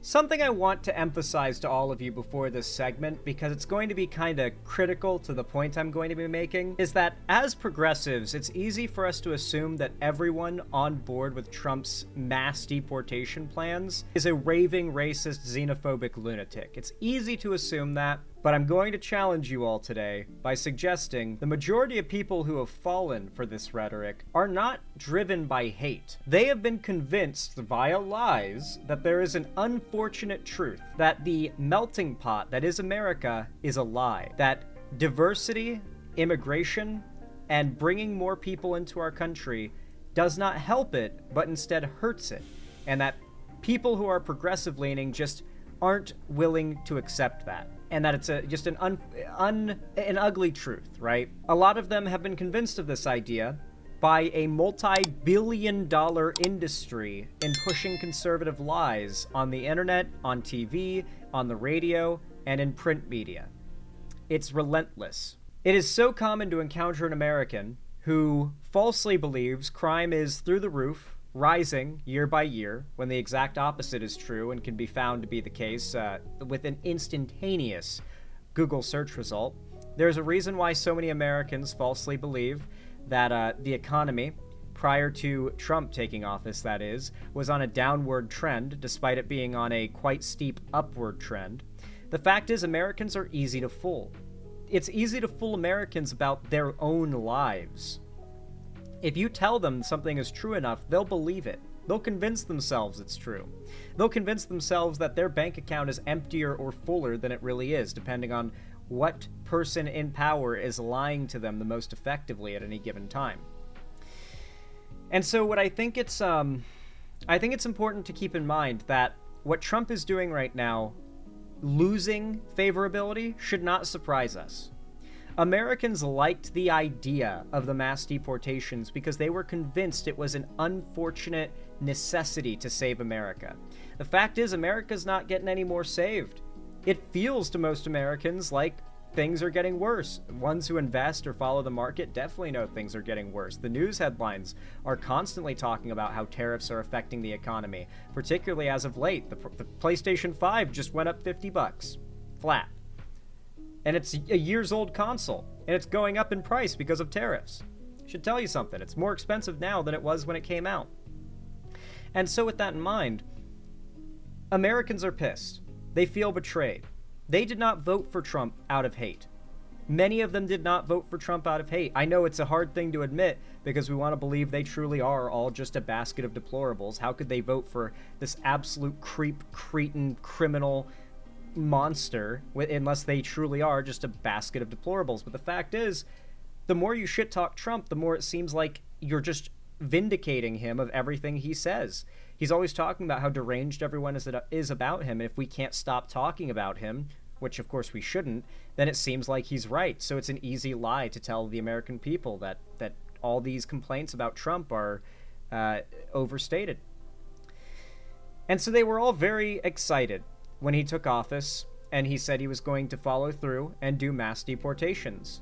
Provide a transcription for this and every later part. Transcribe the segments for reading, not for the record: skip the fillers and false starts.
Something I want to emphasize to all of you before this segment, because it's going to be kind of critical to the point I'm going to be making, is that as progressives, it's easy for us to assume that everyone on board with Trump's mass deportation plans is a raving, racist, xenophobic lunatic. It's easy to assume that, but I'm going to challenge you all today by suggesting the majority of people who have fallen for this rhetoric are not driven by hate. They have been convinced via lies that there is an unfortunate truth, that the melting pot that is America is a lie, that diversity, immigration, and bringing more people into our country does not help it, but instead hurts it, and that people who are progressive leaning just aren't willing to accept that, and that it's just an ugly truth, right? A lot of them have been convinced of this idea by a multi-billion-dollar industry in pushing conservative lies on the internet, on TV, on the radio, and in print media. It's relentless. It is so common to encounter an American who falsely believes crime is through the roof, rising year by year, when the exact opposite is true and can be found to be the case with an instantaneous Google search result. There's a reason why so many Americans falsely believe that the economy, prior to Trump taking office that is, was on a downward trend, despite it being on a quite steep upward trend. The fact is, Americans are easy to fool. It's easy to fool Americans about their own lives. If you tell them something is true enough, they'll believe it. They'll convince themselves it's true. They'll convince themselves that their bank account is emptier or fuller than it really is, depending on what person in power is lying to them the most effectively at any given time. And so what I think it's important to keep in mind that what Trump is doing right now, losing favorability, should not surprise us. Americans liked the idea of the mass deportations because they were convinced it was an unfortunate necessity to save America. The fact is, America's not getting any more saved. It feels to most Americans like things are getting worse. Ones who invest or follow the market definitely know things are getting worse. The news headlines are constantly talking about how tariffs are affecting the economy, particularly as of late. The PlayStation 5 just went up $50 flat. And it's a years old console, and it's going up in price because of tariffs. Should tell you something. It's more expensive now than it was when it came out. And so with that in mind, Americans are pissed. They feel betrayed. They did not vote for Trump out of hate. Many of them did not vote for Trump out of hate. I know it's a hard thing to admit because we want to believe they truly are all just a basket of deplorables. How could they vote for this absolute creep, cretin, criminal monster unless they truly are just a basket of deplorables? But the fact is, the more you shit talk Trump, the more it seems like you're just vindicating him of everything he says. He's always talking about how deranged everyone is about him, and if we can't stop talking about him, which of course we shouldn't, then it seems like he's right. So it's an easy lie to tell the American people that all these complaints about Trump are overstated. And so they were all very excited when he took office and he said he was going to follow through and do mass deportations.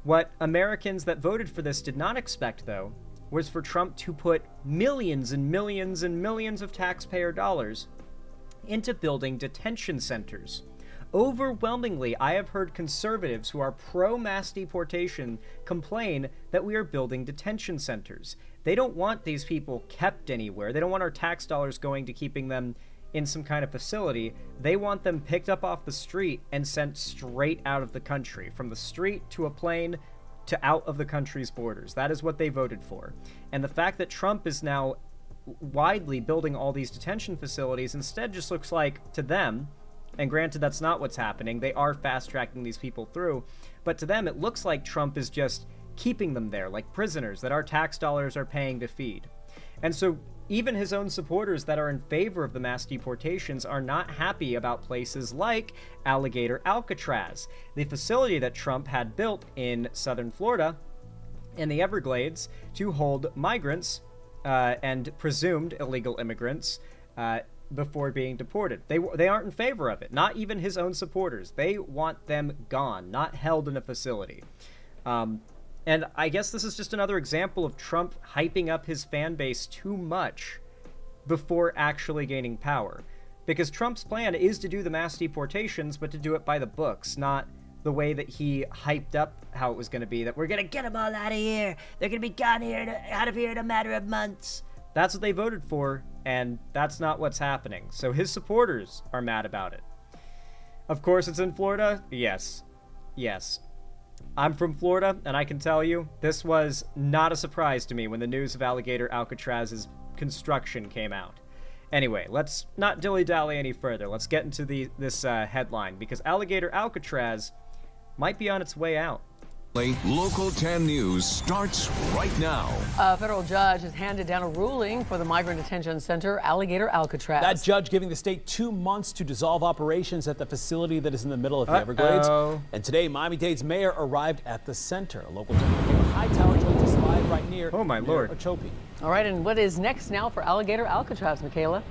What Americans that voted for this did not expect, though, was for Trump to put millions and millions and millions of taxpayer dollars into building detention centers. Overwhelmingly, I have heard conservatives who are pro-mass deportation complain that we are building detention centers. They don't want these people kept anywhere. They don't want our tax dollars going to keeping them in some kind of facility. They want them picked up off the street and sent straight out of the country, from the street to a plane to out of the country's borders. That is what they voted for. And the fact that Trump is now widely building all these detention facilities instead just looks like, to them, and granted that's not what's happening, they are fast-tracking these people through, but to them it looks like Trump is just keeping them there like prisoners that our tax dollars are paying to feed. And so even his own supporters that are in favor of the mass deportations are not happy about places like Alligator Alcatraz, the facility that Trump had built in southern Florida in the Everglades to hold migrants and presumed illegal immigrants before being deported. They aren't in favor of it. Not even his own supporters. They want them gone, not held in a facility. And I guess this is just another example of Trump hyping up his fan base too much before actually gaining power. Because Trump's plan is to do the mass deportations, but to do it by the books, not the way that he hyped up how it was going to be, that we're going to get them all out of here. They're going to be gone out of here in a matter of months. That's what they voted for, and that's not what's happening. So his supporters are mad about it. Of course, it's in Florida. Yes. I'm from Florida, and I can tell you, this was not a surprise to me when the news of Alligator Alcatraz's construction came out. Anyway, let's not dilly-dally any further. Let's get into this headline, because Alligator Alcatraz might be on its way out. Local 10 News starts right now. A federal judge has handed down a ruling for the migrant detention center, Alligator Alcatraz. That judge giving the state 2 months to dissolve operations at the facility that is in the middle of the Everglades. And today, Miami-Dade's mayor arrived at the center. Local 10 News Hightower joins us live right near Lord. Ochope. All right, and what is next now for Alligator Alcatraz, Michaela?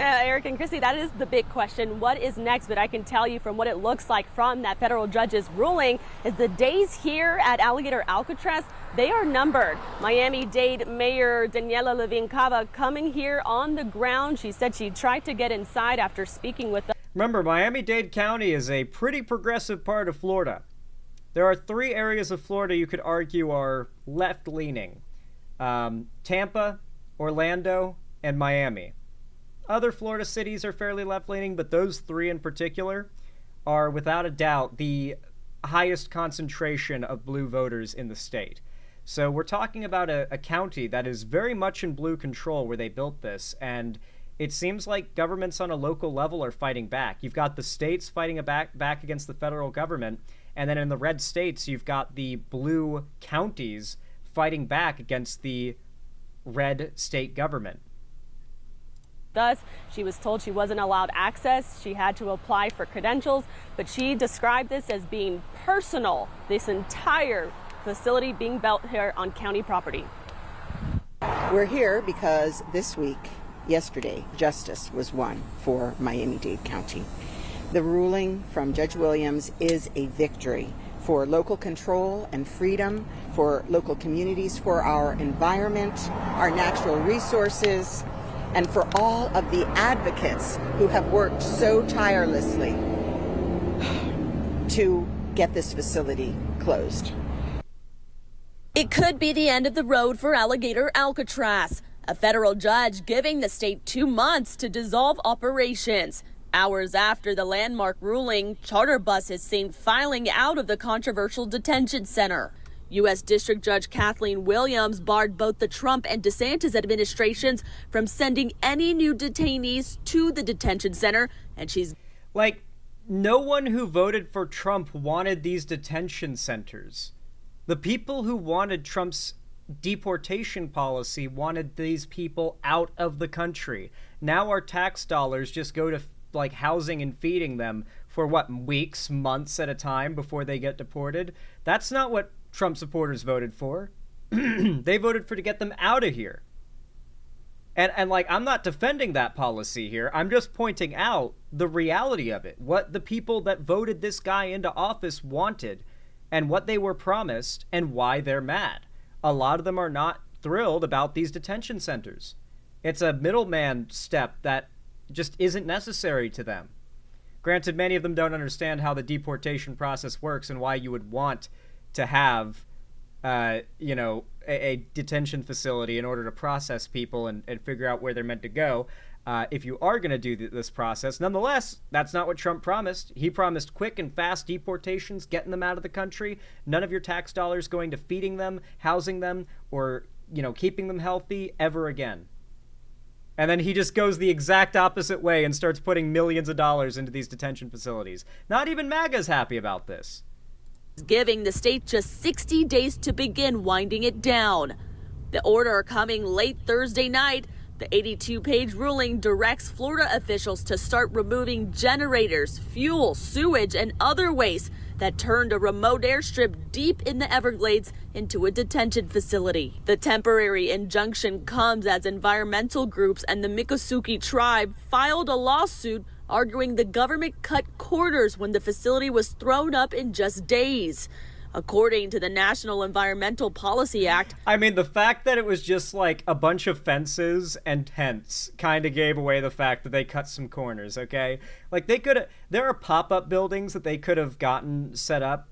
Eric and Chrissy, that is the big question. What is next? But I can tell you from what it looks like from that federal judge's ruling is the days here at Alligator Alcatraz, they are numbered. Miami-Dade Mayor Daniela Levine Cava coming here on the ground. She said she tried to get inside after speaking with them. Remember, Miami-Dade County is a pretty progressive part of Florida. There are 3 areas of Florida you could argue are left-leaning. Tampa, Orlando, and Miami. Other Florida cities are fairly left-leaning, but those 3 in particular are, without a doubt, the highest concentration of blue voters in the state. So we're talking about a county that is very much in blue control where they built this, and it seems like governments on a local level are fighting back. You've got the states fighting back against the federal government, and then in the red states, you've got the blue counties fighting back against the red state government. Thus, she was told she wasn't allowed access. She had to apply for credentials, but she described this as being personal, this entire facility being built here on county property. We're here because yesterday, justice was won for Miami-Dade County. The ruling from Judge Williams is a victory for local control and freedom, for local communities, for our environment, our natural resources, and for all of the advocates who have worked so tirelessly to get this facility closed. It could be the end of the road for Alligator Alcatraz. A federal judge giving the state 2 months to dissolve operations. Hours after the landmark ruling, charter buses seen filing out of the controversial detention center. U.S. District Judge Kathleen Williams barred both the Trump and DeSantis administrations from sending any new detainees to the detention center, and she's like, no one who voted for Trump wanted these detention centers. The people who wanted Trump's deportation policy wanted these people out of the country. Now our tax dollars just go to like housing and feeding them for what, weeks, months at a time before they get deported. That's not what Trump supporters voted for. They voted to get them out of here. And like, I'm not defending that policy here. I'm just pointing out the reality of it. What the people that voted this guy into office wanted and what they were promised and why they're mad. A lot of them are not thrilled about these detention centers. It's a middleman step that just isn't necessary to them. Granted, many of them don't understand how the deportation process works and why you would want to have, a detention facility in order to process people and figure out where they're meant to go. If you are going to do this process, nonetheless, that's not what Trump promised. He promised quick and fast deportations, getting them out of the country. None of your tax dollars going to feeding them, housing them, or, keeping them healthy ever again. And then he just goes the exact opposite way and starts putting millions of dollars into these detention facilities. Not even MAGA's happy about this. Giving the state just 60 days to begin winding it down. The order coming late Thursday night. The 82-page ruling directs Florida officials to start removing generators, fuel, sewage, and other waste that turned a remote airstrip deep in the Everglades into a detention facility. The temporary injunction comes as environmental groups and the Miccosukee tribe filed a lawsuit arguing the government cut corners when the facility was thrown up in just days. According to the National Environmental Policy Act, I mean, the fact that it was just like a bunch of fences and tents kind of gave away the fact that they cut some corners, okay? Like, there are pop-up buildings that they could have gotten set up,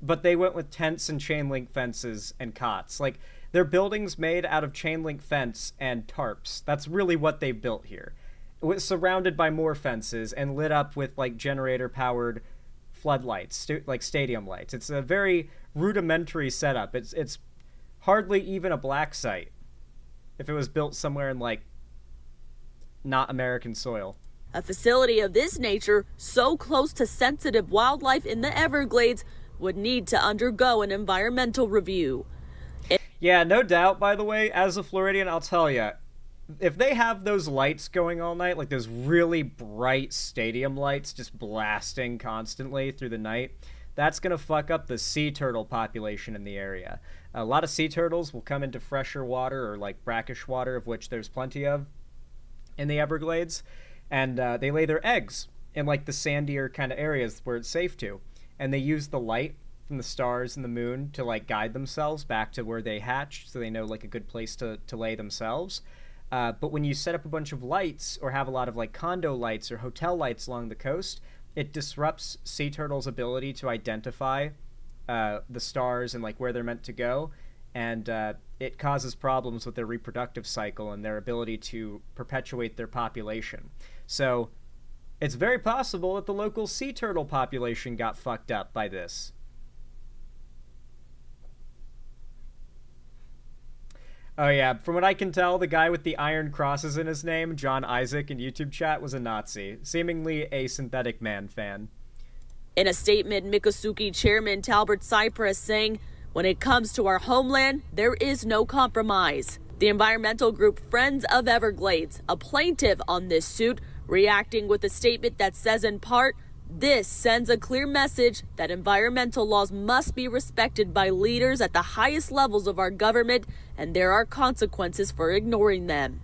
but they went with tents and chain link fences and cots. Like, they're buildings made out of chain link fence and tarps. That's really what they built here. It was surrounded by more fences and lit up with like generator-powered floodlights, like stadium lights. It's a very rudimentary setup. It's hardly even a black site if it was built somewhere in like not American soil. A facility of this nature, so close to sensitive wildlife in the Everglades, would need to undergo an environmental review. Yeah, no doubt, by the way, as a Floridian, I'll tell you, if they have those lights going all night, like those really bright stadium lights just blasting constantly through the night, that's going to fuck up the sea turtle population in the area. A lot of sea turtles will come into fresher water or like brackish water, of which there's plenty of in the Everglades, and they lay their eggs in like the sandier kind of areas where it's safe to. And they use the light from the stars and the moon to like guide themselves back to where they hatched, so they know like a good place to lay themselves. But when you set up a bunch of lights or have a lot of like condo lights or hotel lights along the coast, it disrupts sea turtles' ability to identify the stars and like where they're meant to go, and it causes problems with their reproductive cycle and their ability to perpetuate their population. So it's very possible that the local sea turtle population got fucked up by this. Oh yeah, from what I can tell, the guy with the iron crosses in his name, John Isaac in YouTube chat, was a Nazi, seemingly a Synthetic Man fan. In a statement, Miccosukee Chairman Talbert Cypress saying, "When it comes to our homeland, there is no compromise." The environmental group Friends of Everglades, a plaintiff on this suit, reacting with a statement that says in part, "This sends a clear message that environmental laws must be respected by leaders at the highest levels of our government, and there are consequences for ignoring them."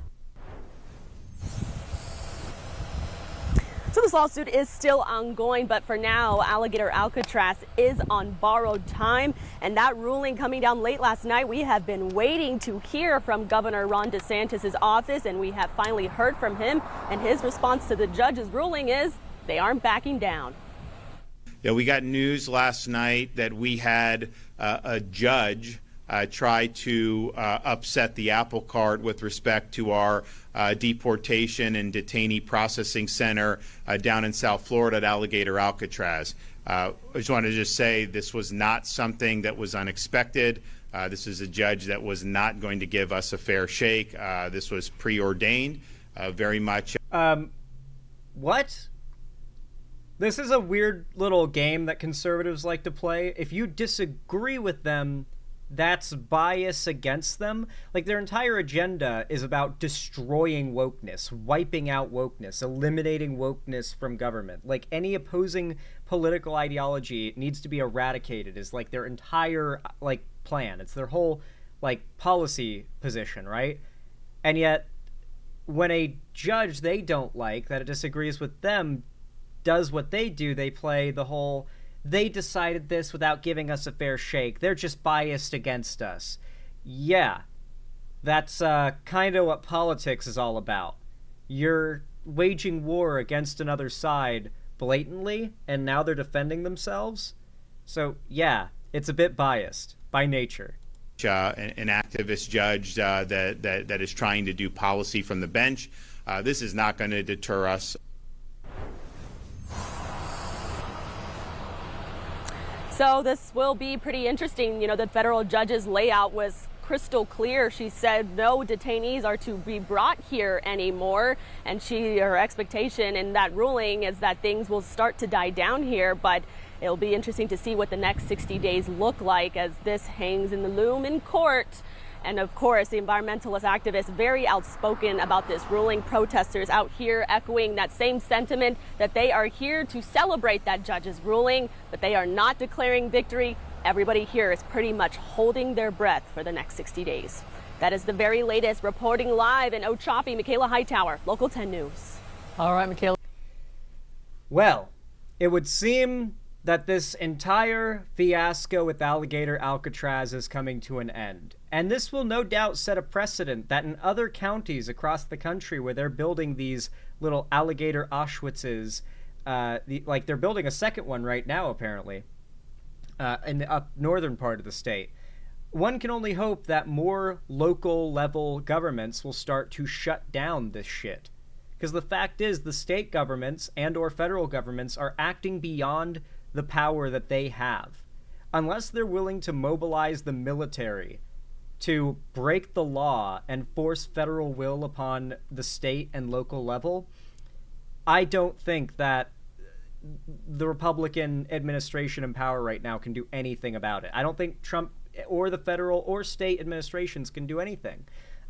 So this lawsuit is still ongoing, but for now, Alligator Alcatraz is on borrowed time. And that ruling coming down late last night, we have been waiting to hear from Governor Ron DeSantis' office, and we have finally heard from him. And his response to the judge's ruling is they aren't backing down. Yeah, we got news last night that we had a judge try to upset the apple cart with respect to our deportation and detainee processing center down in South Florida at Alligator Alcatraz. I just wanted to just say this was not something that was unexpected. This is a judge that was not going to give us a fair shake. This was preordained, very much. What? This is a weird little game that conservatives like to play. If you disagree with them, that's bias against them. Like, their entire agenda is about destroying wokeness, wiping out wokeness, eliminating wokeness from government. Like, any opposing political ideology needs to be eradicated is like their entire like plan. It's their whole like policy position, right? And yet when a judge they don't like that disagrees with them does what they do, they play the whole they decided this without giving us a fair shake. They're just biased against us. Yeah, that's kind of what politics is all about. You're waging war against another side blatantly, and now they're defending themselves. So, yeah, it's a bit biased by nature. An activist judge that is trying to do policy from the bench. This is not going to deter us. So this will be pretty interesting. You know, the federal judge's layout was crystal clear. She said no detainees are to be brought here anymore. And her expectation in that ruling is that things will start to die down here. But it'll be interesting to see what the next 60 days look like as this hangs in the loom in court. And of course, the environmentalist activists very outspoken about this ruling. Protesters out here echoing that same sentiment that they are here to celebrate that judge's ruling, but they are not declaring victory. Everybody here is pretty much holding their breath for the next 60 days. That is the very latest. Reporting live in Ochopee, Michaela Hightower, Local 10 News. All right, Michaela. Well, it would seem that this entire fiasco with Alligator Alcatraz is coming to an end. And this will no doubt set a precedent that in other counties across the country where they're building these little alligator Auschwitzes, like they're building a second one right now, apparently, in the up northern part of the state. One can only hope that more local level governments will start to shut down this shit. Because the fact is, the state governments and or federal governments are acting beyond the power that they have. Unless they're willing to mobilize the military to break the law and force federal will upon the state and local level, I don't think that the Republican administration in power right now can do anything about it. I don't think Trump or the federal or state administrations can do anything.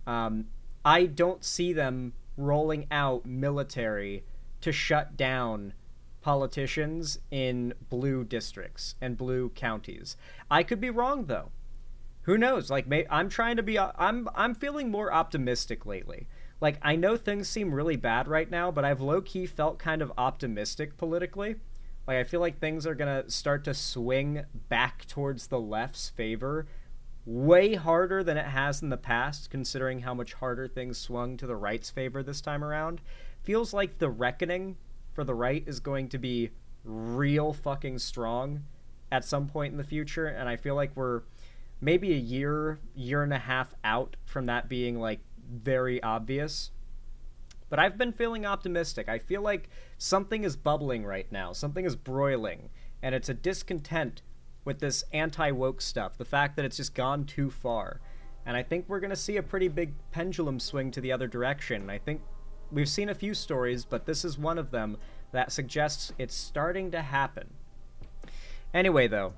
I don't see them rolling out military to shut down politicians in blue districts and blue counties. I could be wrong, though. Who knows? Like, I'm trying to be. I'm feeling more optimistic lately. Like, I know things seem really bad right now, but I've low-key felt kind of optimistic politically. Like, I feel like things are gonna start to swing back towards the left's favor way harder than it has in the past, considering how much harder things swung to the right's favor this time around. Feels like the reckoning for the right is going to be real fucking strong at some point in the future, and I feel like we're maybe a year and a half out from that being, like, very obvious. But I've been feeling optimistic. I feel like something is bubbling right now. Something is broiling, and it's a discontent with this anti-woke stuff, the fact that it's just gone too far. And I think we're going to see a pretty big pendulum swing to the other direction. I think we've seen a few stories, but this is one of them that suggests it's starting to happen. Anyway, though,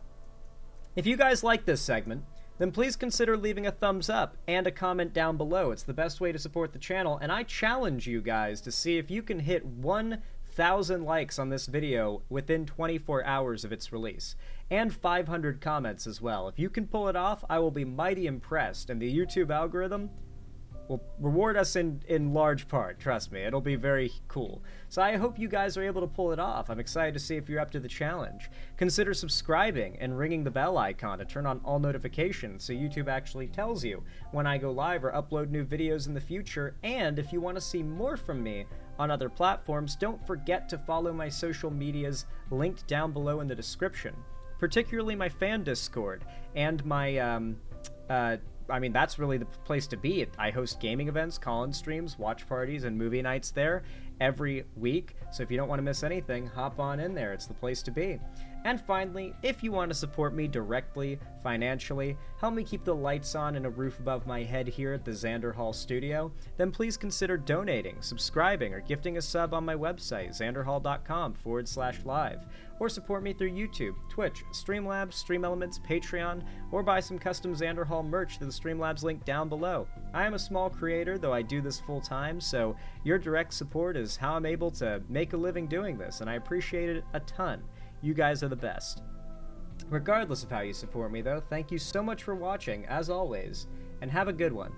if you guys like this segment, then please consider leaving a thumbs up and a comment down below. It's the best way to support the channel, and I challenge you guys to see if you can hit 1,000 likes on this video within 24 hours of its release, and 500 comments as well. If you can pull it off, I will be mighty impressed, and the YouTube algorithm will reward us in large part. Trust me, it'll be very cool. So I hope you guys are able to pull it off. I'm excited to see if you're up to the challenge. Consider subscribing and ringing the bell icon to turn on all notifications so YouTube actually tells you when I go live or upload new videos in the future. And if you want to see more from me on other platforms, don't forget to follow my social medias linked down below in the description, particularly my fan Discord and my I mean, that's really the place to be. I host gaming events, call-in streams, watch parties, and movie nights there every week. So if you don't want to miss anything, hop on in there. It's the place to be. And finally, if you want to support me directly, financially, help me keep the lights on and a roof above my head here at the Xander Hall studio, then please consider donating, subscribing, or gifting a sub on my website, xanderhall.com/live, or support me through YouTube, Twitch, Streamlabs, Stream Elements, Patreon, or buy some custom Xander Hall merch through the Streamlabs link down below. I am a small creator, though I do this full time, so your direct support is how I'm able to make a living doing this, and I appreciate it a ton. You guys are the best. Regardless of how you support me, though, thank you so much for watching, as always, and have a good one.